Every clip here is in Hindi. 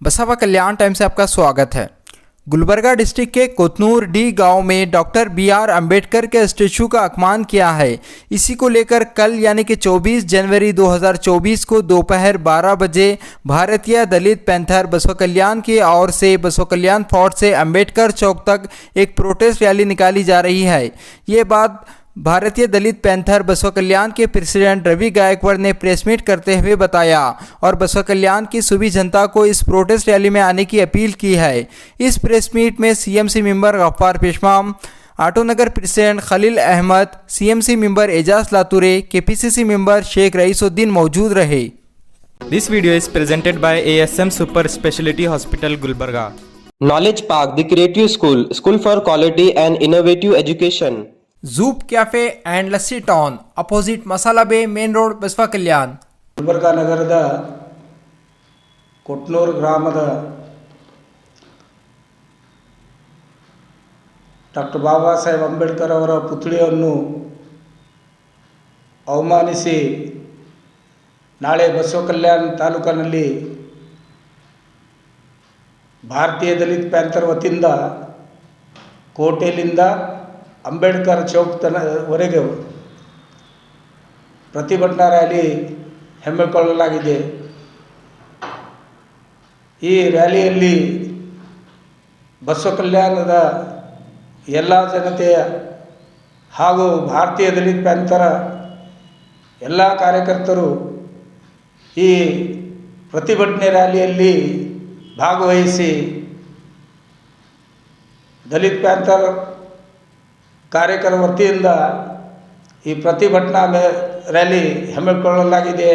बसावा कल्याण टाइम से आपका स्वागत है। गुलबर्गा डिस्ट्रिक्ट के कोतनूर डी गांव में डॉक्टर बी.आर. अंबेडकर के स्टैचू का अपमान किया है। इसी को लेकर कल यानी कि 24 जनवरी 2024 को दोपहर 12 बजे भारतीय दलित पैंथर बसवा कल्याण की ओर से बसवा कल्याण फोर्ट से अंबेडकर चौक तक एक प्रोटेस्ट रैली निकाली जा रही है। ये बात भारतीय दलित पैंथर बसवा कल्याण के प्रेसिडेंट रवि गायकवाड़ ने प्रेस मीट करते हुए बताया और बसवा कल्याण की सभी जनता को इस प्रोटेस्ट रैली में आने की अपील की है। इस प्रेस मीट में CMC member Gaffar Peshmam, Autonagar president Khalil Ahmed, CMC member Ejaz Lature, KPCC member Sheikh Raisuddin मौजूद रहे। This video is presented by ASM Super Speciality Hospital, Gulbarga. Knowledge Park, the Creative School, School for Quality and Innovative Education. Zoop cafe and lassi town opposite Masala bay main road Basava Kalyana Gulbarga ನಗರದ ಕೊಟ್ನೂರು ಗ್ರಾಮದ ಡಾಕ್ಟರ್ ಬಾಬಾ ಸಾಹೇಬ್ ಅಂಬೇಡ್ಕರ್ ಅವರ ಪುತ್ಥಳಿಯನ್ನು ಅವಮಾನಿಸಿ ನಾಳೆ ಬಸವ ಕಲ್ಯಾಣ ತಾಲೂಕಿನಲ್ಲಿ ಭಾರತೀಯ ದಲಿತ ಪ್ಯಾಂಥರ್ ವತಿಯಿಂದ ಕೋಟೆಯಿಂದ ಅಂಬೇಡ್ಕರ್ ಚೌಕ್ ವರೆಗೆ ಪ್ರತಿಭಟನಾ ರ್ಯಾಲಿ ಹಮ್ಮಿಕೊಳ್ಳಲಾಗಿದೆ। ಈ ರ್ಯಾಲಿಯಲ್ಲಿ ಬಸವ ಕಲ್ಯಾಣದ ಎಲ್ಲ ಜನತೆಯ ಹಾಗೂ ಭಾರತೀಯ ದಲಿತ ಪ್ಯಾಂಥರ ಎಲ್ಲ ಕಾರ್ಯಕರ್ತರು ಈ ಪ್ರತಿಭಟನೆ ರ್ಯಾಲಿಯಲ್ಲಿ ಭಾಗವಹಿಸಿ ದಲಿತ ಪ್ಯಾಂಥರ್ ಕಾರ್ಯಕರ್ತರ ವತಿಯಿಂದ ಈ ಪ್ರತಿಭಟನಾ ರ್ಯಾಲಿ ಹಮ್ಮಿಕೊಳ್ಳಲಾಗಿದೆ।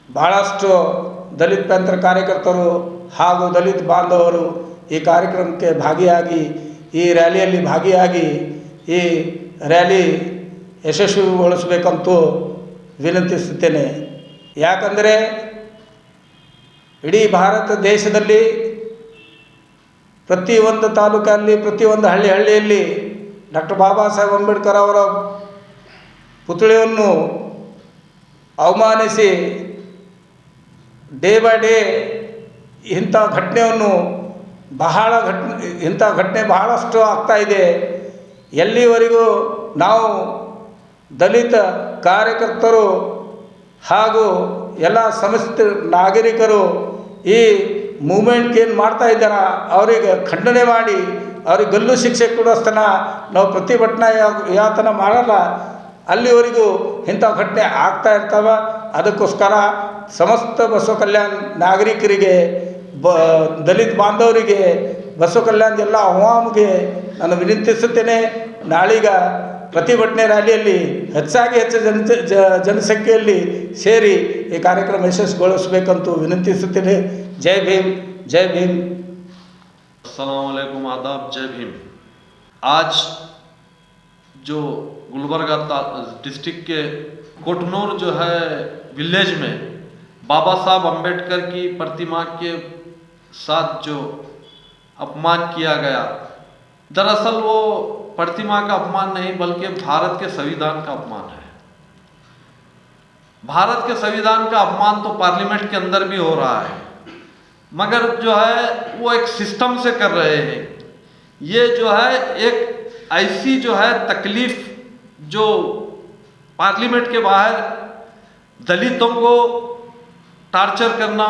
ಭಾಳಷ್ಟು ದಲಿತ ಪ್ಯಾಂಥರ್ ಕಾರ್ಯಕರ್ತರು ಹಾಗೂ ದಲಿತ ಬಾಂಧವರು ಈ ಕಾರ್ಯಕ್ರಮಕ್ಕೆ ಭಾಗಿಯಾಗಿ ಈ ರ್ಯಾಲಿಯಲ್ಲಿ ಭಾಗಿಯಾಗಿ ಈ ರ್ಯಾಲಿ ಯಶಸ್ವಿಗೊಳಿಸಬೇಕಂತೂ ವಿನಂತಿಸುತ್ತೇನೆ। ಯಾಕಂದರೆ ಇಡೀ ಭಾರತ ದೇಶದಲ್ಲಿ ಪ್ರತಿಯೊಂದು ತಾಲೂಕಲ್ಲಿ ಪ್ರತಿಯೊಂದು ಹಳ್ಳಿಯಲ್ಲಿ ಡಾಕ್ಟರ್ ಬಾಬಾ ಸಾಹೇಬ್ ಅಂಬೇಡ್ಕರ್ ಅವರ ಪುತ್ಥಳಿಯನ್ನು ಅವಮಾನಿಸಿ ಡೇ ಬೈ ಡೇ ಇಂಥ ಘಟನೆ ಬಹಳಷ್ಟು ಆಗ್ತಾಯಿದೆ। ಎಲ್ಲಿವರೆಗೂ ನಾವು ದಲಿತ ಕಾರ್ಯಕರ್ತರು ಹಾಗೂ ಎಲ್ಲ ಸಮಸ್ತ ನಾಗರಿಕರು ಈ ಮೂಮೆಂಟ್ಗೆ ಏನು ಮಾಡ್ತಾ ಇದ್ದಾರ ಅವರಿಗೆ ಖಂಡನೆ ಮಾಡಿ ಅವ್ರಿಗೆ ಗಲ್ಲು ಶಿಕ್ಷೆ ಕೊಡೋಸ್ತನ ನಾವು ಪ್ರತಿಭಟನಾ ಯಾತನ ಮಾಡಲ್ಲ, ಅಲ್ಲಿವರೆಗೂ ಇಂಥ ಘಟನೆ ಆಗ್ತಾ ಇರ್ತಾವೆ। ಅದಕ್ಕೋಸ್ಕರ ಸಮಸ್ತ ಬಸವ ಕಲ್ಯಾಣ ನಾಗರಿಕರಿಗೆ ದಲಿತ ಬಾಂಧವರಿಗೆ ಬಸವ ಕಲ್ಯಾಣದ ಎಲ್ಲ ಅವಾಮಿಗೆ ನಾನು ವಿನಂತಿಸುತ್ತೇನೆ, ನಾಳೀಗ ಪ್ರತಿಭಟನೆ ರ್ಯಾಲಿಯಲ್ಲಿ ಹೆಚ್ಚು ಜನಸಂಖ್ಯೆಯಲ್ಲಿ ಸೇರಿ ಈ ಕಾರ್ಯಕ್ರಮ ಯಶಸ್ವಿಗೊಳಿಸಬೇಕಂತೂ ವಿನಂತಿಸುತ್ತೇನೆ। जय भीम, जय भीम। अस्सलाम वालेकुम, आदाब, जय भीम। आज जो गुलबर्गा डिस्ट्रिक्ट के कोटनूर जो है विलेज में बाबा साहब अंबेडकर की प्रतिमा के साथ जो अपमान किया गया, दरअसल वो प्रतिमा का अपमान नहीं बल्कि भारत के संविधान का अपमान है। भारत के संविधान का अपमान तो पार्लियामेंट के अंदर भी हो रहा है, मगर जो है वो एक सिस्टम से कर रहे हैं। ये जो है एक ऐसी जो है तकलीफ़ जो पार्लियामेंट के बाहर दलितों को टार्चर करना,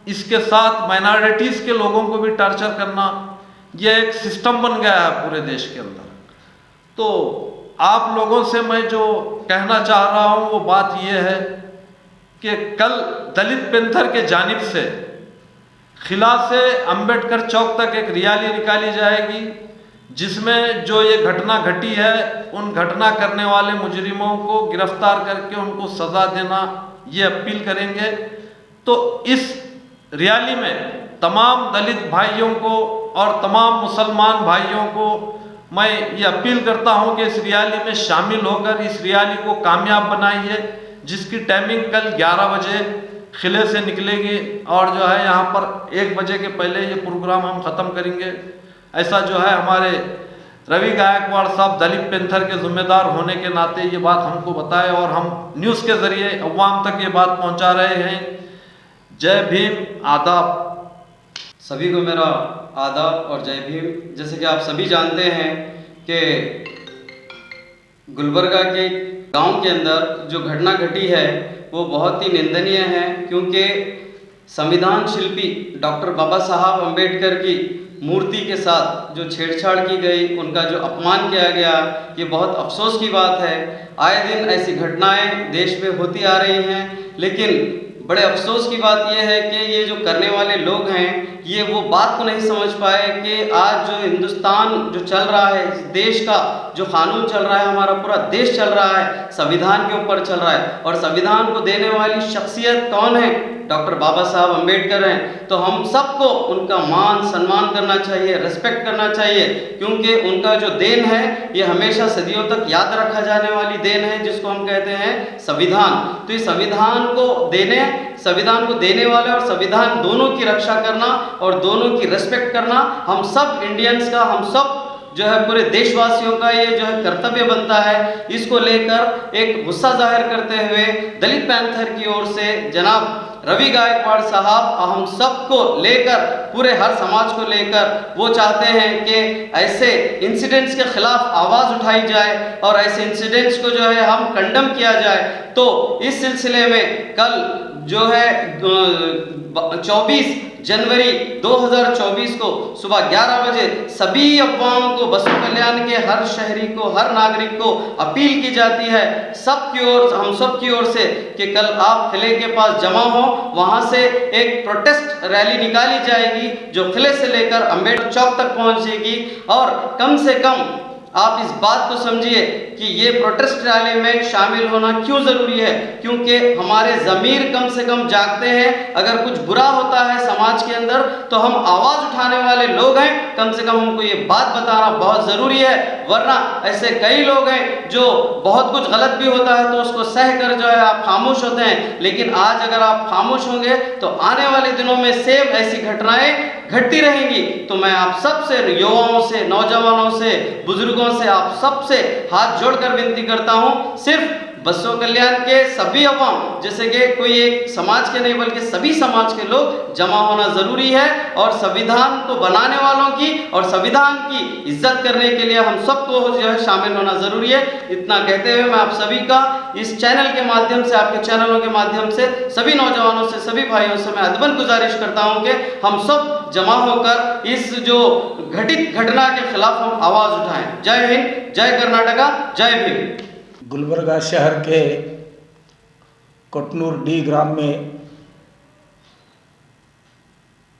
इसके साथ माइनॉरिटीज़ के लोगों को भी टार्चर करना, ये एक सिस्टम बन गया है पूरे देश के अंदर। तो आप लोगों से मैं जो कहना चाह रहा हूँ वो बात ये है कि कल दलित पैंथर के जानिब से खिला से अंबेडकर चौक तक एक रैली निकाली जाएगी, जिसमें जो ये घटना घटी है उन घटना करने वाले मुजरिमों को गिरफ्तार करके उनको सज़ा देना ये अपील करेंगे। तो इस रैली में तमाम दलित भाइयों को और तमाम मुसलमान भाइयों को मैं ये अपील करता हूँ कि इस रैली में शामिल होकर इस रैली को कामयाब बनाइए, जिसकी टाइमिंग कल 11 बजे खिले से निकलेगी और जो है यहाँ पर 1 बजे के पहले ये प्रोग्राम हम ख़त्म करेंगे। ऐसा जो है हमारे रवि गायकवाड़ साहब दलित पैंथर के ज़िम्मेदार होने के नाते ये बात हमको बताए और हम न्यूज़ के ज़रिए अवाम तक ये बात पहुँचा रहे हैं। जय भीम, आदाब। सभी को मेरा आदाब और जय भीम। जैसे कि आप सभी जानते हैं कि गुलबर्गा के गांव के अंदर जो घटना घटी है वो बहुत ही निंदनीय है, क्योंकि संविधान शिल्पी डॉक्टर बाबा साहब अम्बेडकर की मूर्ति के साथ जो छेड़छाड़ की गई, उनका जो अपमान किया गया, ये बहुत अफसोस की बात है। आए दिन ऐसी घटनाएं देश में होती आ रही हैं, लेकिन बड़े अफसोस की बात यह है कि ये जो करने वाले लोग हैं ये वो बात को नहीं समझ पाए कि आज जो हिंदुस्तान जो चल रहा है, इस देश का जो कानून चल रहा है, हमारा पूरा देश चल रहा है, संविधान के ऊपर चल रहा है, और संविधान को देने वाली शख्सियत कौन है? डॉक्टर बाबा साहब अम्बेडकर हैं। तो हम सबको उनका मान सम्मान करना चाहिए, रेस्पेक्ट करना चाहिए, क्योंकि उनका जो देन है ये हमेशा सदियों तक याद रखा जाने वाली देन है, जिसको हम कहते हैं संविधान। तो इस संविधान को देने वाले और संविधान दोनों की रक्षा करना और दोनों की रेस्पेक्ट करना हम सब इंडियंस का, हम सब जो है पूरे देशवासियों का ये जो है कर्तव्य बनता है। इसको लेकर एक गुस्सा जाहिर करते हुए दलित पैंथर की ओर से जनाब रवि गायकवाड़ साहब हम सबको लेकर, पूरे हर समाज को लेकर वो चाहते हैं कि ऐसे इंसिडेंट्स के खिलाफ आवाज़ उठाई जाए और ऐसे इंसिडेंट्स को जो है हम कंडम किया जाए। तो इस सिलसिले में कल जो है 24 जनवरी 2024 को सुबह 11 बजे सभी अवाम को, बसों कल्याण के हर शहरी को, हर नागरिक को अपील की जाती है हम सब की ओर से कि कल आप किले के पास जमा हो। वहां से एक प्रोटेस्ट रैली निकाली जाएगी जो किले से लेकर अम्बेडकर चौक तक पहुंचेगी। और कम से कम आप इस बात को समझिए कि ये प्रोटेस्ट रैली में शामिल होना क्यों ज़रूरी है, क्योंकि हमारे ज़मीर कम से कम जागते हैं। अगर कुछ बुरा होता है समाज के अंदर तो हम आवाज़ उठाने वाले लोग हैं, कम से कम हमको ये बात बताना बहुत ज़रूरी है। वरना ऐसे कई लोग हैं जो बहुत कुछ गलत भी होता है तो उसको सह कर जो है आप खामोश होते हैं, लेकिन आज अगर आप खामोश होंगे तो आने वाले दिनों में सेम ऐसी घटनाएं घटती रहेंगी। तो मैं आप सबसे, युवाओं से, नौजवानों से, बुजुर्गों से, आप सबसे हाथ जोड़कर विनती करता हूं, सिर्फ बसों कल्याण के सभी अवाम, जैसे कि कोई एक समाज के नहीं बल्कि सभी समाज के लोग जमा होना ज़रूरी है, और संविधान को बनाने वालों की और संविधान की इज्जत करने के लिए हम सबको जो है शामिल होना ज़रूरी है। इतना कहते हुए मैं आप सभी का इस चैनल के माध्यम से, आपके चैनलों के माध्यम से सभी नौजवानों से, सभी भाइयों से मैं अदबन गुजारिश करता हूँ कि हम सब जमा होकर इस जो घटित घटना के खिलाफ हम आवाज़ उठाएं। जय हिंद, जय कर्नाटका, जय भीम। गुलबर्गा शहर के कोटनूर डी ग्राम में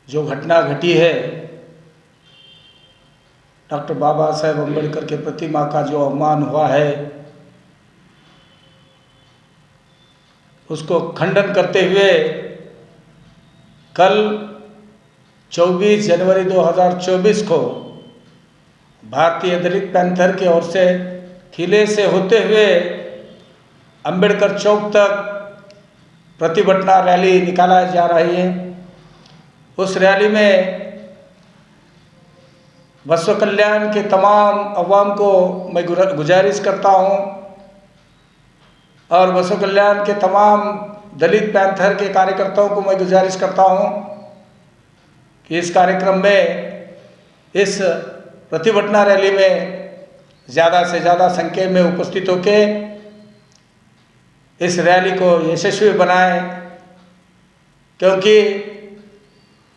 जो घटना घटी है, डॉक्टर बाबा साहेब अम्बेडकर के प्रतिमा का जो अपमान हुआ है, उसको खंडन करते हुए कल 24 जनवरी 2024 को भारतीय दलित पैंथर की ओर से किले से होते हुए अंबेडकर चौक तक प्रतिभटना रैली निकाला जा रही है। उस रैली में बसों कल्याण के तमाम अवाम को मैं गुजारिश करता हूं, और बसों कल्याण के तमाम दलित पैंथर के कार्यकर्ताओं को मैं गुजारिश करता हूं कि इस कार्यक्रम में, इस प्रतिभटना रैली में ज़्यादा से ज़्यादा संख्या में उपस्थित होकर इस रैली को यशस्वी बनाएं, क्योंकि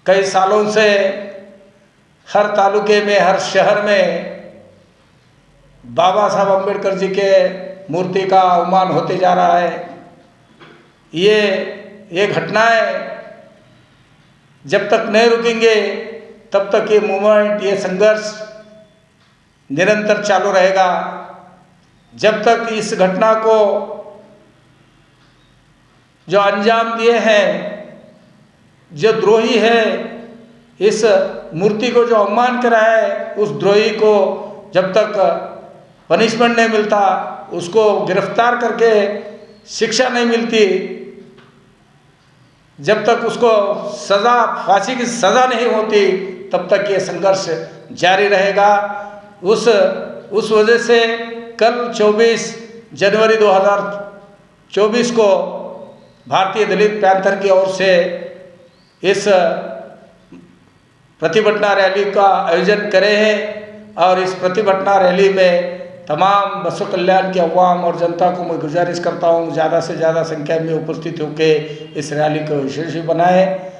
कई सालों से हर तालुके में, हर शहर में बाबा साहब अम्बेडकर जी के मूर्ति का अवमान होते जा रहा है। ये घटनाएं जब तक नहीं रुकेंगे तब तक ये मूवमेंट, ये संघर्ष निरंतर चालू रहेगा। जब तक इस घटना को जो अंजाम दिए हैं, जो द्रोही है, इस मूर्ति को जो अपमान करा है, उस द्रोही को जब तक पनिशमेंट नहीं मिलता, उसको गिरफ्तार करके शिक्षा नहीं मिलती, जब तक उसको सज़ा, फांसी की सज़ा नहीं होती, तब तक ये संघर्ष जारी रहेगा। उस वजह से कल 24 जनवरी 2024 को भारतीय दलित पैंथर की ओर से इस प्रतिभटना रैली का आयोजन करे हैं। और इस प्रतिभटना रैली में तमाम बसव कल्याण के अवाम और जनता को मैं गुजारिश करता हूँ ज़्यादा से ज़्यादा संख्या में उपस्थित होकर इस रैली को यशस्वी बनाएं।